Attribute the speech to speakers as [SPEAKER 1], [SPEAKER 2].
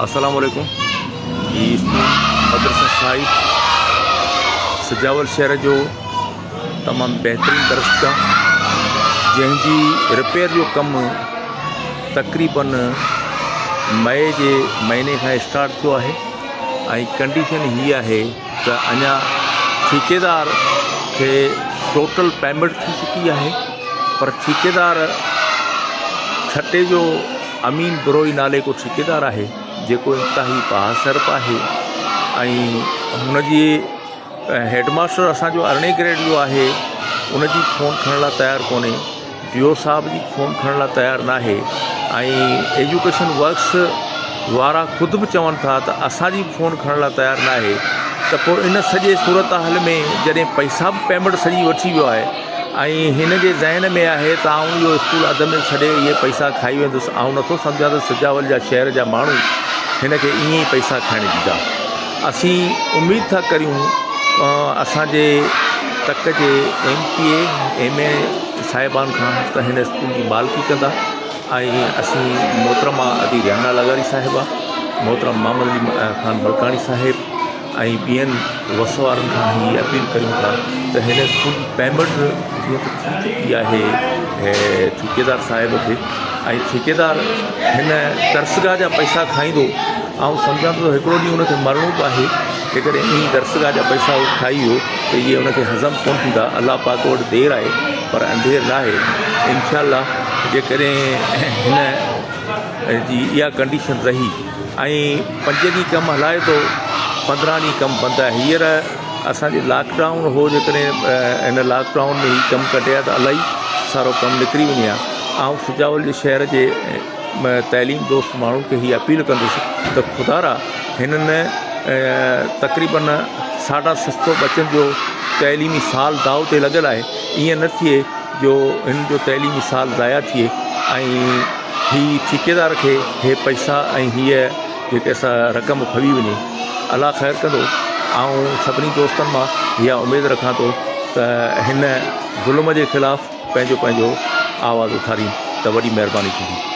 [SPEAKER 1] अस्सलामुअलैकुम। ही मदरसा साहिब सजावल शहर जो तमामु बहितरीन दरसगाह जंहिंजी रिपेयर जो कमु तक़रीबन मई जे महीने खां स्टार्ट थियो आहे ऐं कंडीशन हीअ आहे त अञा ठेकेदार खे टोटल पेमेंट थी चुकी आहे, पर ठेकेदार छटे जो अमीन ब्रोई नाले को ठेकेदार आहे जेको इंतिहाई बासरप आहे ऐं हुनजी हेडमास्टर असांजो अरिड़हें ग्रेड जो आहे, उनजी फ़ोन खणण लाइ तयारु कोन्हे, डी ओ साहब जी फ़ोन खणण लाइ तयारु न आहे ऐं एजुकेशन वर्क्स वारा ख़ुदि बि चवनि था त असांजी फ़ोन खणण लाइ तयारु न आहे। त पोइ इन सॼे सूरत हाल में जॾहिं पैसा बि पेमेंट सॼी वठी वियो आहे ऐं हिन जे ज़हन में आहे त आउं इहो स्कूल अध में छॾे इहे पैसा खाई वेंदुसि, आउं नथो सम्झां त सजावल जा शहर जा माण्हू हिन खे ईअं ई पैसा खाइण ॾींदा। असीं उमेद था करियूं असांजे तक जे MA साहिबान खां त हिन स्कूल जी मालिकी कंदा ऐं असीं मोहतरमा अदी रिहाना लगारी साहिबा, मोहतरम मामूद अली ख़ान बलकानी साहिब ऐं ॿियनि वस वारनि खां हीअ अपील कयूं था त हिन स्कूल जी पेमेंट जीअं त थी चुकी आहे ठेकेदार साहिब खे, ऐं ठेकेदार हिन दरसगाह जा पैसा खाईंदो। ऐं सम्झां थो हिकिड़ो ॾींहुं उनखे मरणो बि आहे, जेकॾहिं इन दरसगाह जा पैसा उहो खाई वियो त इहे उनखे हज़म कोन थींदा। अलाह पाक वटि देरि आहे पर अंधेर न आहे। इंशाअल्लाह जेकॾहिं हिन जी इहा कंडीशन रही ऐं 5 ॾींहं कमु हलाए थो, 15 ॾींहं कमु बंदि आहे। हींअर असांजे लॉकडाउन हो, जेकॾहिं हिन लॉकडाउन में ही कमु कटिया त इलाही सारो कमु निकिरी वञे हा। ऐं सजावल जे शहर जे तइलीम दोस्त माण्हुनि खे हीअ अपील कंदुसि त ख़ुदारा हिननि तक़रीबन 750 बचनि जो तइलीमी साल दाव ते लॻल आहे, ईअं न थिए जो हिन जो तइलीमी साल ज़ाया थिए ऐं ही ठेकेदार खे हे पैसा ऐं हीअ जेके असां रक़म खवी वञे। अलाह ख़ैर कंदो। ऐं सभिनी दोस्तनि मां इहा उमेदु रखां थो त हिन ज़ुल्म जे ख़िलाफ़ु पंहिंजो आवाज़ु उथारी त वॾी महिरबानी थींदी।